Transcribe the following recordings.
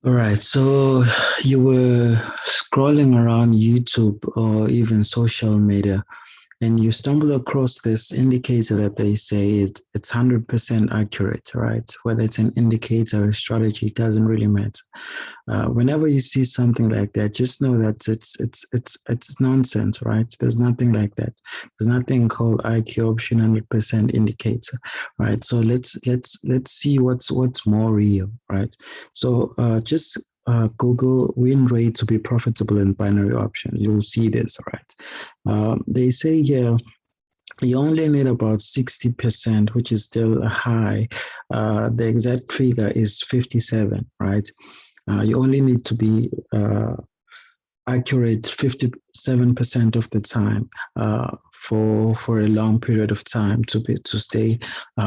All right, so you were scrolling around YouTube or even social media, and you stumble across this indicator that they say it's 100% accurate, right? Whether it's an indicator or a strategy, it doesn't really matter. Whenever you see something like that, just know that it's nonsense, right? There's nothing like that. There's nothing called IQ option 100% indicator, right? So let's see what's more real, right? So just Google win rate to be profitable in binary options. You'll see this, right? They say here you only need about 60%, which is still high. The exact figure is 57, right? You only need to be accurate 57% of the time for a long period of time to stay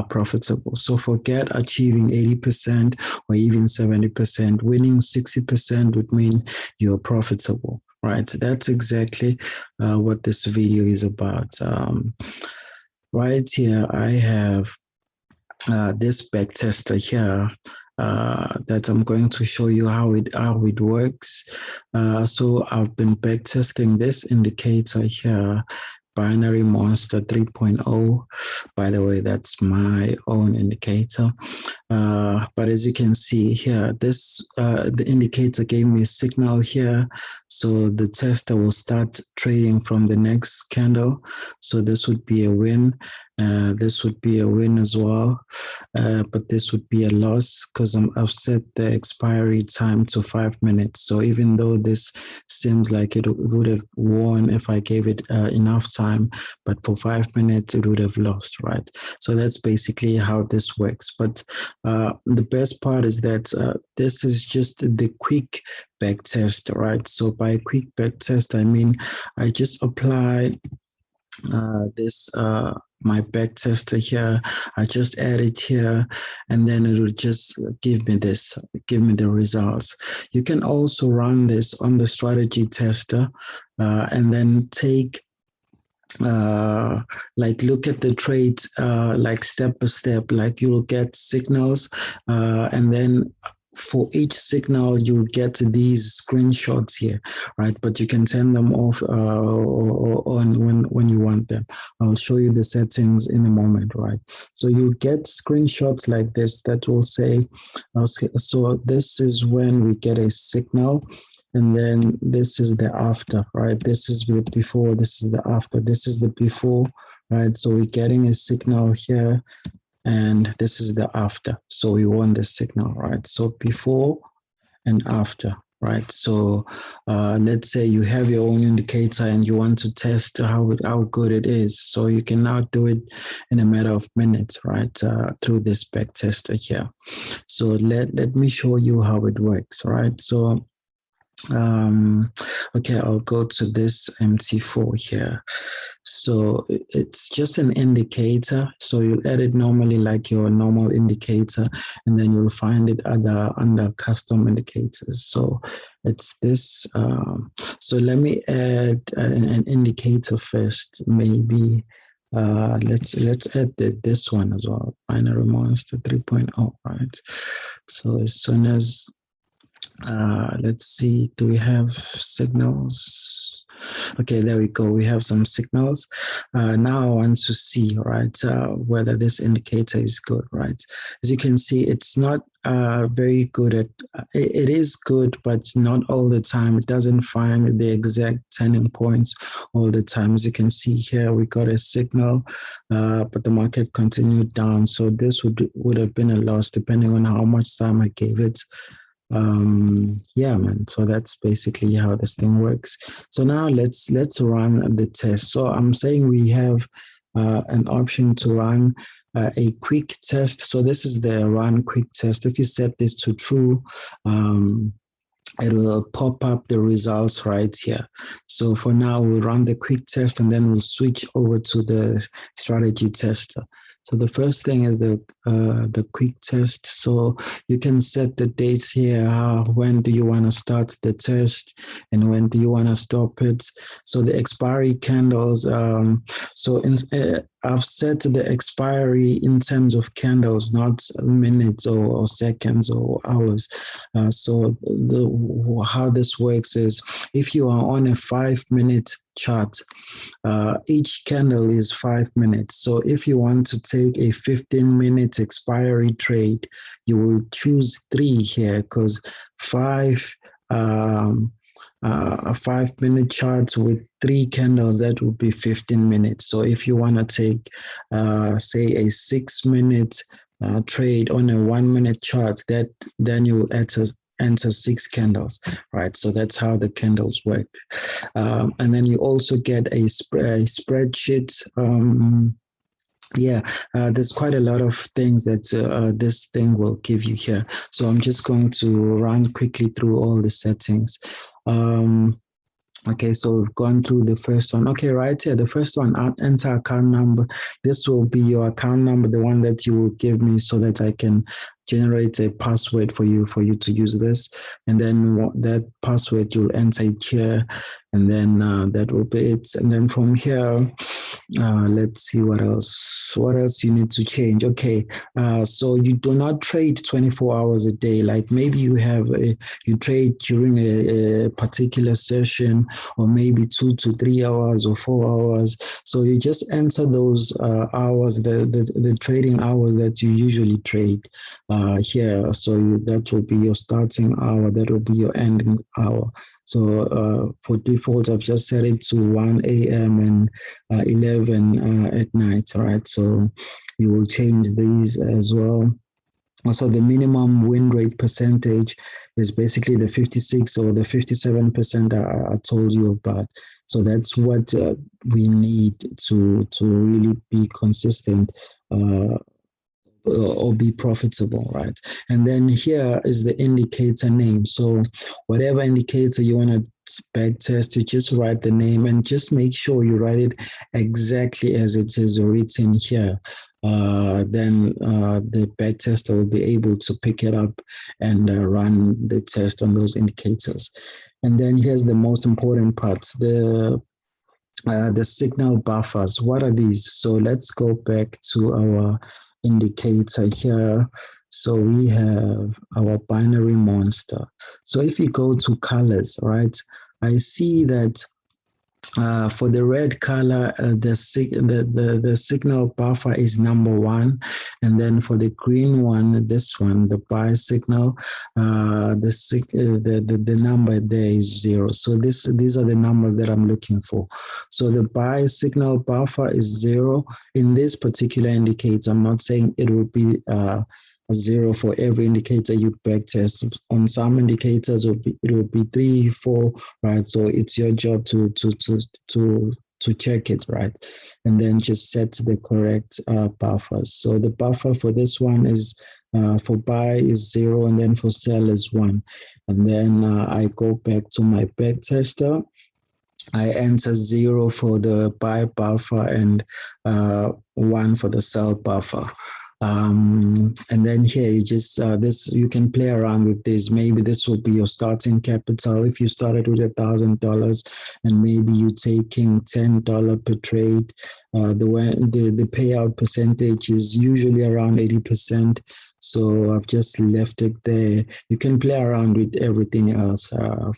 profitable. So forget achieving 80% or even 70%. Winning 60% would mean you're profitable, right? That's exactly what this video is about. Right here, I have this backtester here that I'm going to show you how it works. So I've been backtesting this indicator here, Binary Monster 3.0. By the way, that's my own indicator. But as you can see here, the indicator gave me a signal here. So the tester will start trading from the next candle. So this would be a win. This would be a win as well, but this would be a loss because I've set the expiry time to 5 minutes. So even though this seems like it would have won if I gave it enough time, but for 5 minutes it would have lost, right? So that's basically how this works. But the best part is that this is just the quick back test, right? So by quick back test, I mean I just apply this my back tester here. I just add it here, and then it will just give me the results. You can also run this on the strategy tester, and then take like look at the trades like step by step. Like you'll get signals, and then for each signal you get these screenshots here, right? But you can turn them off or on when you want them. I'll show you the settings in a moment, right? So you get screenshots like this that will say, so this is when we get a signal, and then this is the after, right? This is the before, this is the after, this is the before, right? So we're getting a signal here, and this is the after. So we want the signal, right? So before and after, right? So let's say you have your own indicator and you want to test how good it is. So you can now do it in a matter of minutes, right? Through this back tester here. So let me show you how it works, right? So okay, I'll go to this MT4 here. So it's just an indicator. So you'll add it normally like your normal indicator, and then you'll find it under custom indicators. So it's this. So let me add an indicator first. Maybe let's add this one as well. Binary Monster 3.0, right? So as soon as let's see, do we have signals? Okay, there we go. We have some signals. Now I want to see, right, whether this indicator is good, right? As you can see, it's not very good at, it is good, but not all the time. It doesn't find the exact turning points all the time. As you can see here, we got a signal, but the market continued down. So this would have been a loss depending on how much time I gave it. Yeah, man, so that's basically how this thing works. So now let's run the test. So I'm saying we have an option to run a quick test. So this is the run quick test. If you set this to true, it will pop up the results right here. So for now, we'll run the quick test and then we'll switch over to the strategy tester. So the first thing is the quick test. So you can set the dates here. When do you want to start the test, and when do you want to stop it? So the expiry candles. I've set the expiry in terms of candles, not minutes or seconds or hours. How this works is, if you are on a 5-minute chart, each candle is 5 minutes. So if you want to take a 15-minute expiry trade, you will choose 3 here, because a 5-minute chart with 3 candles, that would be 15 minutes. So if you want to take, say, a 6-minute trade on a 1-minute chart, then you enter 6 candles, right? So that's how the candles work. And then you also get a spreadsheet. There's quite a lot of things that this thing will give you here. So I'm just going to run quickly through all the settings. Okay, so we've gone through the first one. Okay, right here, the first one, enter account number. This will be your account number, the one that you will give me, so that I can generate a password for you to use this. And then that password you'll enter it here, and then that will be it. And then from here, let's see what else you need to change. Okay, so you do not trade 24 hours a day. Like maybe you trade during a particular session, or maybe 2 to 3 hours or 4 hours. So you just enter those hours, the trading hours that you usually trade here. So that will be your starting hour, that will be your ending hour. So for default, I've just set it to 1 a.m. and 11 at night, right? So you will change these as well. Also, the minimum win rate percentage is basically the 56 or the 57% I told you about. So that's what we need to really be consistent or be profitable, right? And then here is the indicator name. So whatever indicator you want to backtest, you just write the name, and just make sure you write it exactly as it is written here. Then the backtester will be able to pick it up and run the test on those indicators. And then here's the most important part, the signal buffers. What are these? So let's go back to our indicator here. So we have our binary monster. So if you go to colors, right, I see that for the red color, the signal buffer is number 1, and then for the green one, this one, the buy signal, the number there is 0. So these are the numbers that I'm looking for. So the buy signal buffer is 0 in this particular indicator. I'm not saying it will be a 0 for every indicator you backtest. On some indicators, it will be 3, 4, right? So it's your job to check it, right? And then just set the correct buffers. So the buffer for this one is for buy is 0, and then for sell is 1. And then I go back to my backtester. I enter 0 for the buy buffer and 1 for the sell buffer. And then here you just you can play around with this. Maybe this will be your starting capital. If you started with $1,000 and maybe you're taking $10 per trade, the payout percentage is usually around 80%. So I've just left it there. You can play around with everything else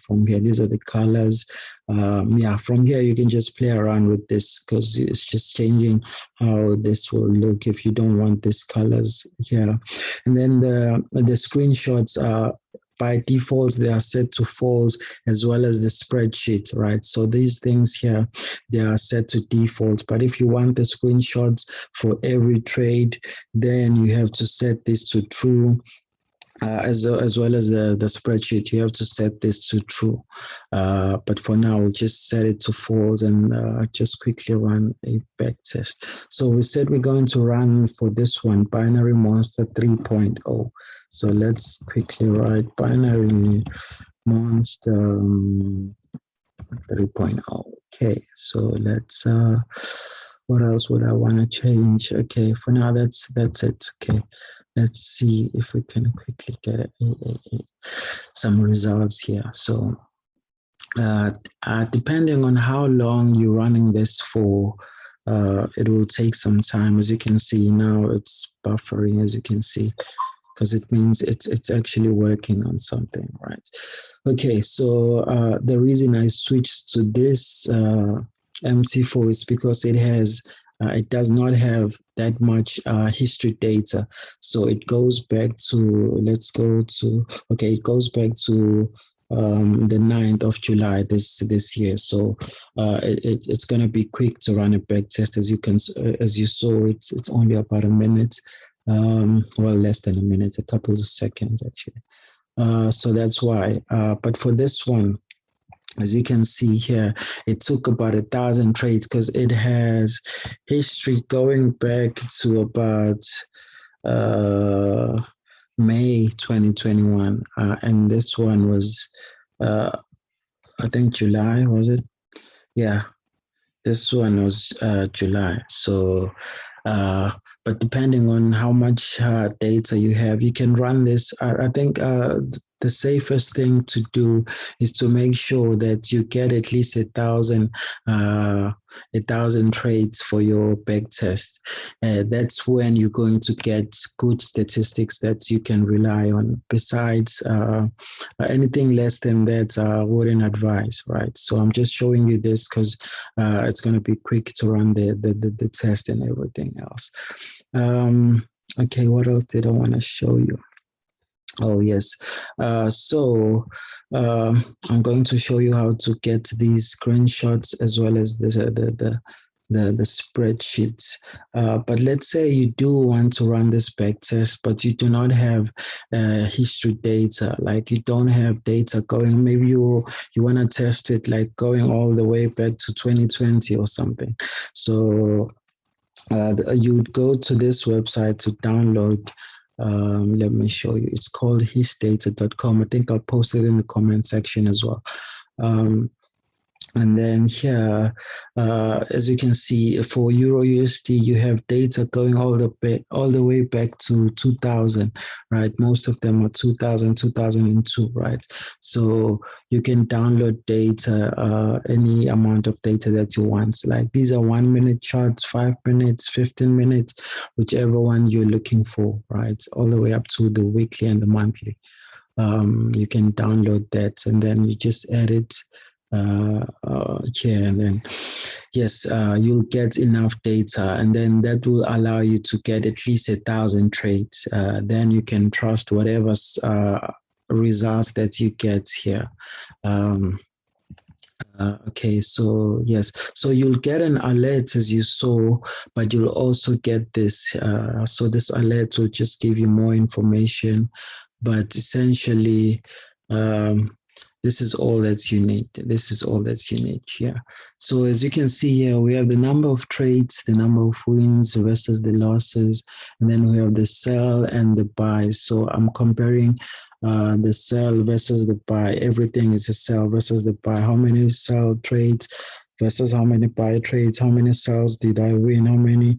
from here. These are the colors. From here you can just play around with this, because it's just changing how this will look if you don't want these colors here. And then the screenshots are by default, they are set to false, as well as the spreadsheet, right? So these things here, they are set to default. But if you want the screenshots for every trade, then you have to set this to true. As well as the spreadsheet, you have to set this to true. But for now, we'll just set it to false, and just quickly run a back test. So we said we're going to run for this one, Binary Monster 3.0. So let's quickly write Binary Monster 3.0. Okay, so let's What else would I want to change? Okay, for now, that's it. Okay, let's see if we can quickly get some results here. So depending on how long you're running this for, it will take some time. As you can see now, it's buffering, as you can see, because it means it's actually working on something, right? Okay, so the reason I switched to this MT4 is because it does not have that much history data. So it goes back to, it goes back to the 9th of July this year. So it's going to be quick to run a back test. As you saw, it's only about a minute. Well, less than a minute, a couple of seconds actually. So that's why. But for this one, as you can see here, it took about 1,000 trades because it has history going back to about May 2021. And this one was, I think July, was it? Yeah, this one was July. So, but depending on how much data you have, you can run this. I think the safest thing to do is to make sure that you get at least 1,000 trades for your back test. That's when you're going to get good statistics that you can rely on. Besides, anything less than that, I wouldn't advise, right? So I'm just showing you this because it's going to be quick to run the test and everything else. Okay, what else did I want to show you? Oh, yes. So I'm going to show you how to get these screenshots as well as the spreadsheets. But let's say you do want to run this back test, but you do not have history data, like you don't have data going. Maybe you want to test it like going all the way back to 2020 or something. So you would go to this website to download. Let me show you. It's called hisdata.com. I think I'll post it in the comment section as well. And then here, as you can see, for Euro USD, you have data going all the way back to 2000, right? Most of them are 2000, 2002, right? So you can download data, any amount of data that you want. Like these are 1 minute charts, 5 minutes, 15 minutes, whichever one you're looking for, right? All the way up to the weekly and the monthly. You can download that and then you just add it here, and then yes, you'll get enough data, and then that will allow you to get at least 1,000 trades. Then you can trust whatever results that you get here. Okay, so yes, so you'll get an alert as you saw, but you'll also get this. So this alert will just give you more information, but essentially, this is all that you need. This is all that you need here. So as you can see here, we have the number of trades, the number of wins versus the losses, and then we have the sell and the buy. So I'm comparing the sell versus the buy. Everything is a sell versus the buy. How many sell trades versus how many buy trades? How many sells did I win? How many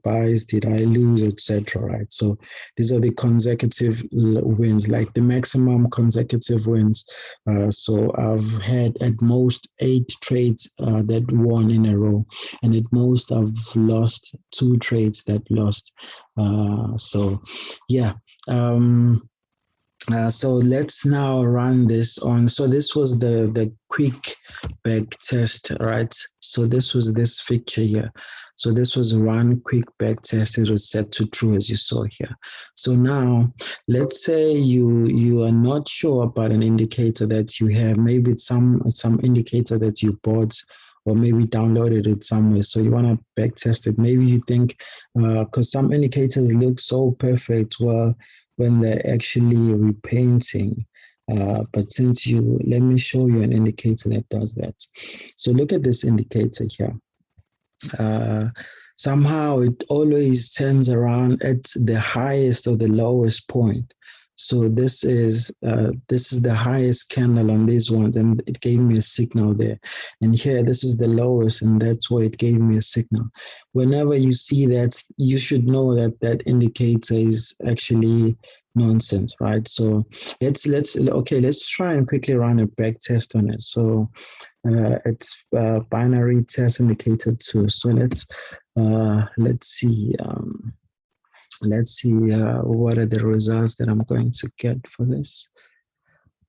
buys did I lose, etc. Right? So these are the consecutive wins, like the maximum consecutive wins. So I've had at most 8 trades that won in a row, and at most I've lost 2 trades that lost. So yeah. So let's now run this on. So this was the quick back test, right? So this was this picture here. So this was run quick back test. It was set to true as you saw here. So now let's say you are not sure about an indicator that you have. Maybe it's some indicator that you bought or maybe downloaded it somewhere. So you want to back test it. Maybe you think because some indicators look so perfect. Well, when they're actually repainting. But let me show you an indicator that does that. So look at this indicator here. Somehow it always turns around at the highest or the lowest point. So this is the highest candle on these ones, and it gave me a signal there. And here, this is the lowest, and that's why it gave me a signal. Whenever you see that, you should know that that indicator is actually nonsense, right? So let's try and quickly run a back test on it. So it's binary test indicator 2. So let's see what are the results that I'm going to get for this.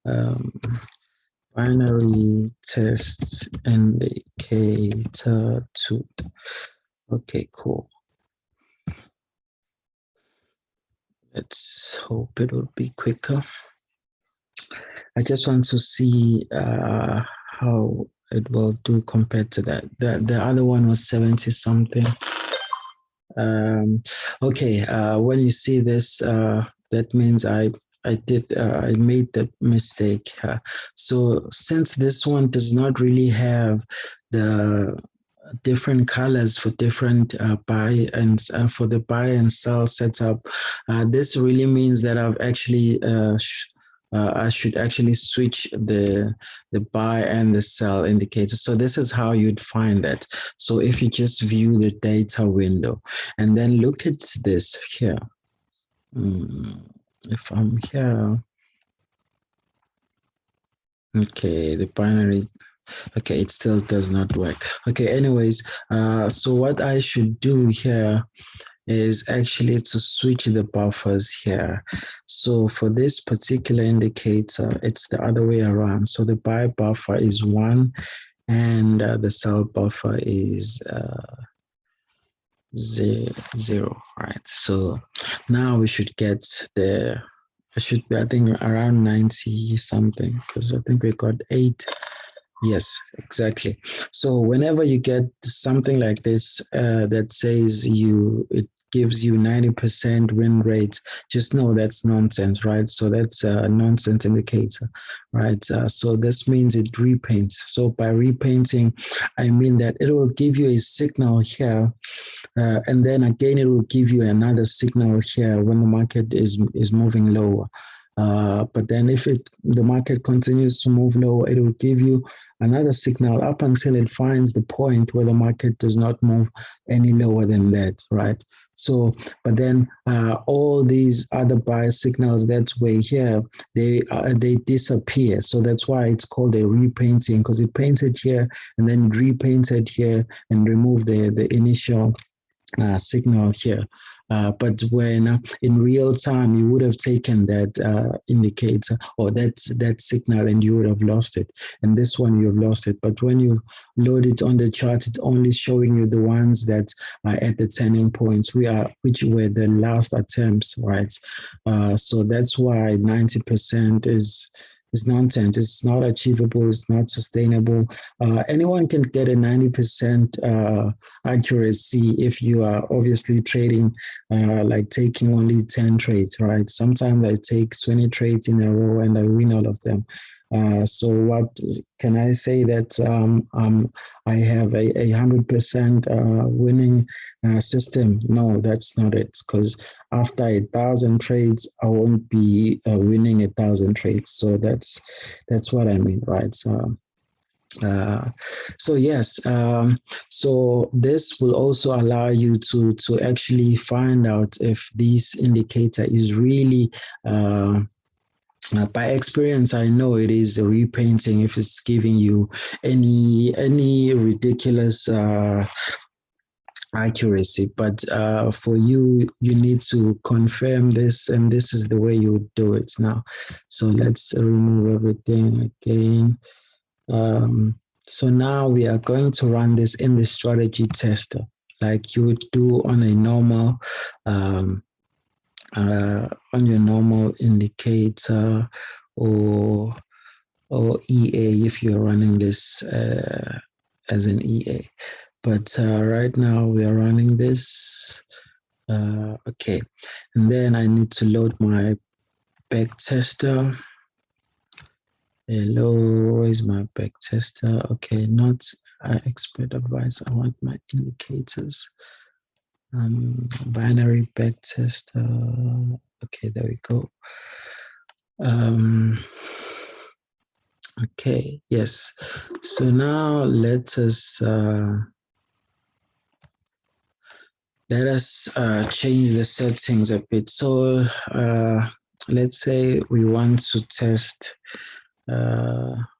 Um, binary test indicator 2. Okay, cool. Let's hope it will be quicker. I just want to see how it will do compared to that. The other one was 70 something. Okay, when you see this, that means I made the mistake. So since this one does not really have the different colors for different buy and for the buy and sell setup, this really means that I've actually I should actually switch the buy and the sell indicator. So this is how you'd find that. So if you just view the data window and then look at this here. If I'm here, okay, the binary, okay, it still does not work. Okay, anyways, so what I should do here is actually to switch the buffers here. So for this particular indicator, it's the other way around. So the buy buffer is 1 and the sell buffer is 0, right? So now we should get the, I should be, I think, around 90 something, because I think we got 8. Yes, exactly. So whenever you get something like this that says it gives you 90% win rate, just know that's nonsense, right? So that's a nonsense indicator, right? So this means it repaints. So by repainting, I mean that it will give you a signal here, and then again, it will give you another signal here when the market is moving lower. But then if the market continues to move lower, it will give you another signal up until it finds the point where the market does not move any lower than that, right? So, but then all these other buy signals that's way here, they disappear. So that's why it's called a repainting, because it painted here and then repainted here and removed the initial signal here. But when in real time you would have taken that indicator or that signal and you would have lost it. And this one you have lost it. But when you load it on the chart, it's only showing you the ones that are at the turning points, which were the last attempts, right? So that's why 90% is nonsense. It's not achievable. It's not sustainable. Anyone can get a 90% accuracy if you are obviously trading, like taking only 10 trades, right? Sometimes I take 20 trades in a row and I win all of them. So what can I say that I have a 100% winning system? No, that's not it. Because after 1,000 trades, I won't be winning 1,000 trades. So that's what I mean, right? So yes, so this will also allow you to actually find out if this indicator is really by experience, I know it is a repainting if it's giving you any ridiculous accuracy. But for you, you need to confirm this, and this is the way you do it now. So let's remove everything again. So now we are going to run this in the strategy tester, like you would do on a normal, on your normal indicator or EA if you're running this as an EA. But right now we are running this. Okay, and then I need to load my backtester. Hello, is my backtester? Okay, not expert advice. I want my indicators. Binary backtester. Okay, there we go. Um, okay, yes. So now let us change the settings a bit. So let's say we want to test.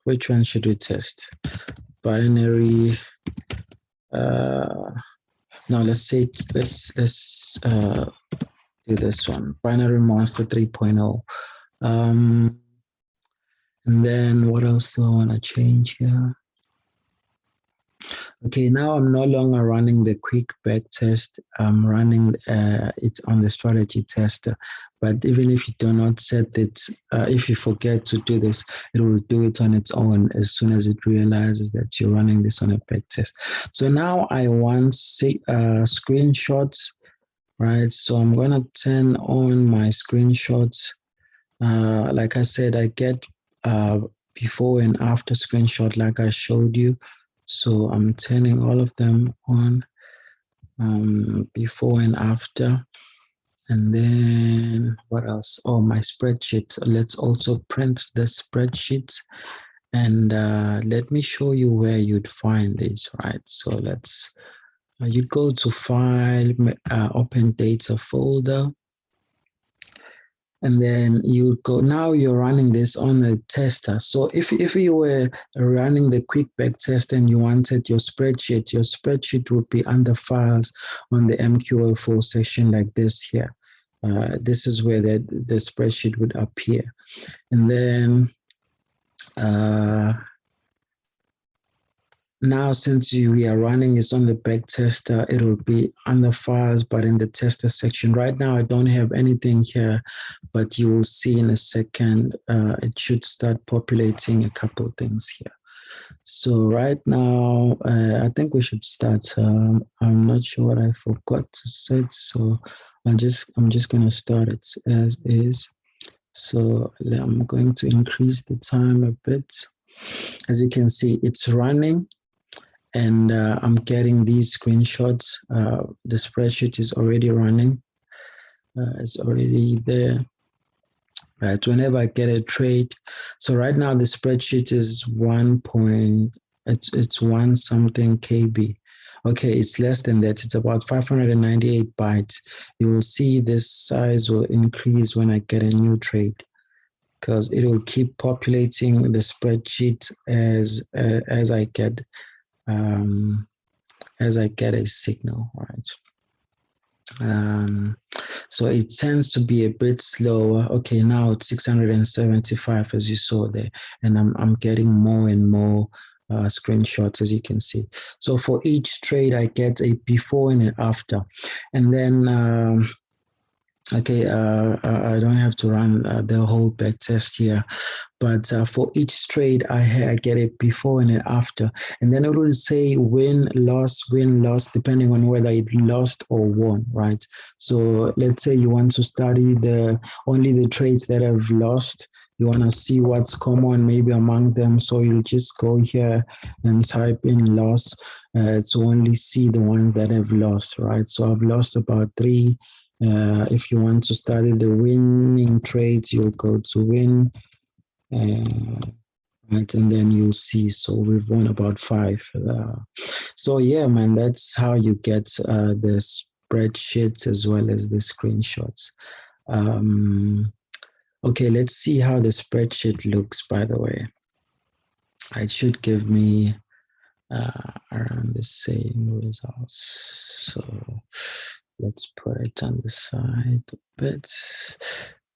Which one should we test? Binary. No, let's do this one. Binary Monster 3.0. And then what else do I want to change here? Okay, now I'm no longer running the quick back test. I'm running it on the strategy tester. But even if you do not set it, if you forget to do this, it will do it on its own as soon as it realizes that you're running this on a back test. So now I want screenshots, right? So I'm going to turn on my screenshots. Like I said, I get before and after screenshot like I showed you. So I'm turning all of them on, before and after. And then what else? Oh, my spreadsheet. Let's also print the spreadsheet. And let me show you where you'd find these, right? So you'd go to File, Open Data folder. And then you go, now you're running this on a tester. So if you were running the quick back test and you wanted your spreadsheet would be under files on the MQL4 section like this here. This is where the spreadsheet would appear. And then now, since we are running this on the back tester, it will be under files, but in the tester section. Right now, I don't have anything here, but you will see in a second, it should start populating a couple of things here. So right now, I think we should start. I'm not sure what I forgot to set, so I'm just going to start it as is. So I'm going to increase the time a bit. As you can see, it's running. And I'm getting these screenshots. The spreadsheet is already running. It's already there, right? Whenever I get a trade. So right now the spreadsheet is it's 1 something KB. Okay, it's less than that. It's about 598 bytes. You will see this size will increase when I get a new trade, because it will keep populating the spreadsheet as I get a signal, right? So it tends to be a bit slower. Okay, now it's 675 as you saw there, and I'm getting more and more screenshots, as you can see. So for each trade, I get a before and an after, and then okay, I don't have to run the whole back test here, but for each trade, I get it before and after. And then it will say win, loss, depending on whether it lost or won, right? So let's say you want to study only the trades that have lost. You want to see what's common maybe among them. So you'll just go here and type in loss to only see the ones that have lost, right? So I've lost about 3. If you want to study the winning trades, you'll go to win, right, and then you'll see. So we've won about 5. So yeah, man, that's how you get the spreadsheets as well as the screenshots. Okay, let's see how the spreadsheet looks, by the way. It should give me around the same results. So let's put it on the side a bit.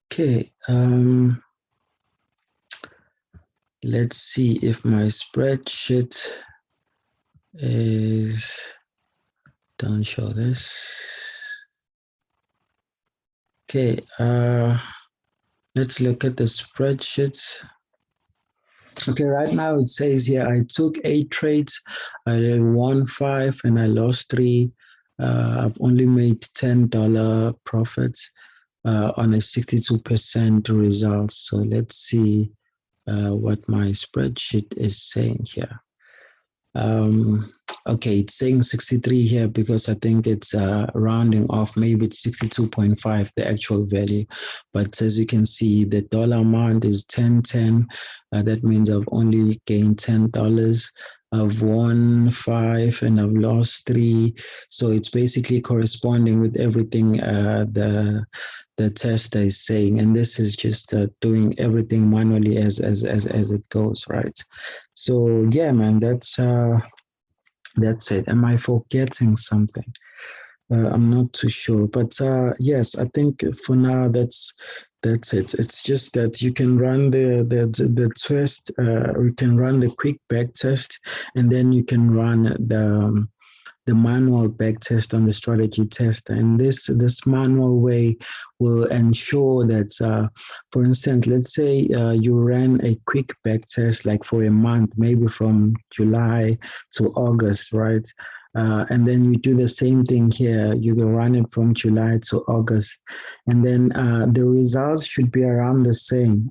Okay, let's see if my spreadsheet is, don't show this. Okay, let's look at the spreadsheets. Okay, right now it says here I took 8 trades, I won 5 and I lost 3. I've only made $10 profits on a 62% result. So let's see what my spreadsheet is saying here. Okay, it's saying 63 here because I think it's rounding off. Maybe it's 62.5, the actual value. But as you can see, the dollar amount is 1010. That means I've only gained $10. I've won five and I've lost three. So it's basically corresponding with everything the tester is saying. And this is just doing everything manually as it goes, right? So yeah, man, that's it. Am I forgetting something? I'm not too sure, but yes, I think for now that's it. It's just that you can run the test. You can run the quick back test, and then you can run the manual back test on the strategy test. And this manual way will ensure that, for instance, let's say you ran a quick back test like for a month, maybe from July to August, right? And then you do the same thing here. You will run it from July to August, and then the results should be around the same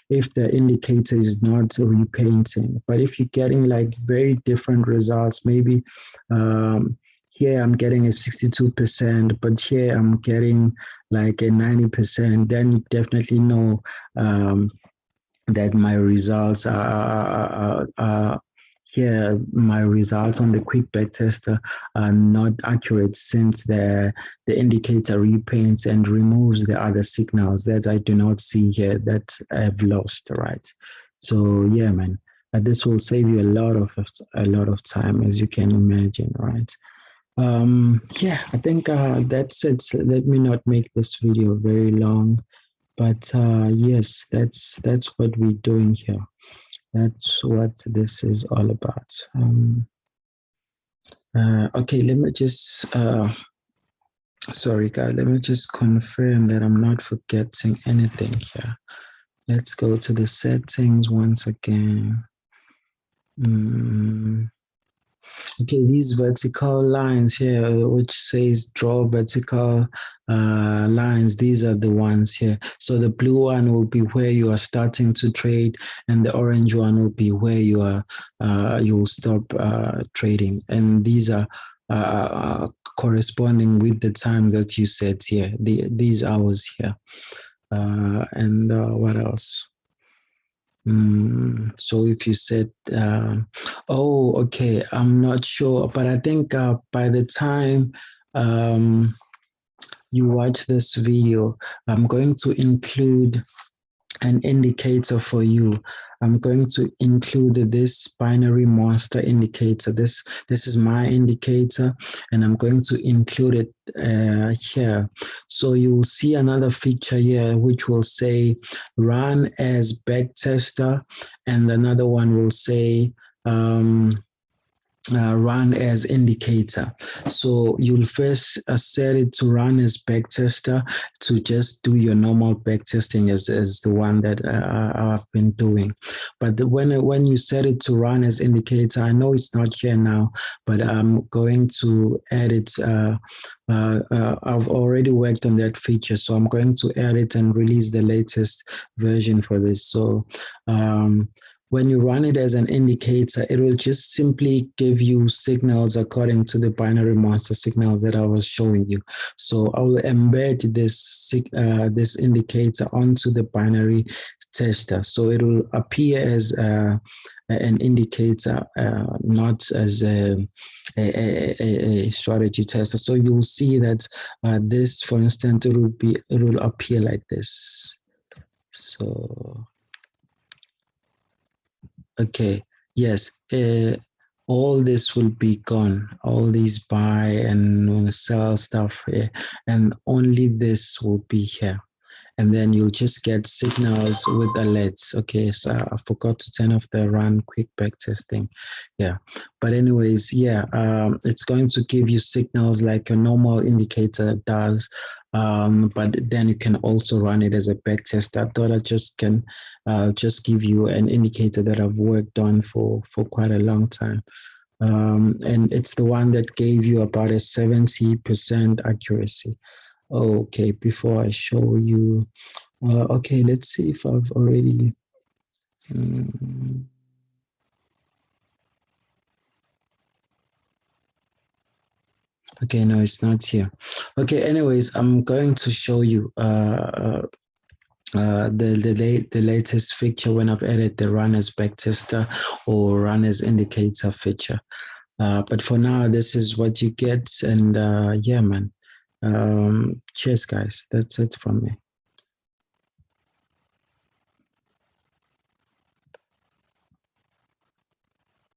if the indicator is not repainting. But if you're getting like very different results, maybe here I'm getting a 62%, but here I'm getting like a 90%, then you definitely know that my results are here. My results on the quick back tester are not accurate since the indicator repaints and removes the other signals that I do not see here that I've lost, right? So yeah, man, this will save you a lot of time, as you can imagine, right? Yeah, I think that's it. So let me not make this video very long, but yes, that's what we're doing here. That's what this is all about. Okay, let me just sorry guys, let me just confirm that I'm not forgetting anything here. Let's go to the settings once again. Okay, these vertical lines here, which says draw vertical lines, these are the ones here. So the blue one will be where you are starting to trade, and the orange one will be where you will stop trading. And these are corresponding with the time that you set here, these hours here. And what else? So if you said, oh, okay, I'm not sure, but I think by the time um, you watch this video, I'm going to include an indicator for you. I'm going to include this binary monster indicator. This is my indicator, and I'm going to include it here. So you will see another feature here which will say run as backtester, and another one will say run as indicator. So you'll first set it to run as backtester, to just do your normal backtesting as the one that I've been doing. But when you set it to run as indicator, I know it's not here now, but I'm going to add it. I've already worked on that feature, so I'm going to add it and release the latest version for this. So when you run it as an indicator, it will just simply give you signals according to the binary monster signals that I was showing you. So I will embed this indicator onto the binary tester. So it will appear as an indicator, not as a strategy tester. So you will see that this, for instance, it will appear like this. So okay, yes, all this will be gone. All these buy and sell stuff here, and only this will be here. And then you'll just get signals with alerts. Okay, so I forgot to turn off the run quick back testing. Yeah, but anyways, yeah, it's going to give you signals like a normal indicator does. But then you can also run it as a back test. I thought I just give you an indicator that I've worked on for quite a long time. And it's the one that gave you about a 70% accuracy. Okay, before I show you, okay, let's see if I've already. Um, Okay, no, it's not here. Okay, anyways, I'm going to show you the latest feature when I've added the run as backtester or run as indicator feature. But for now, this is what you get, and yeah, man. Cheers, guys. That's it from me.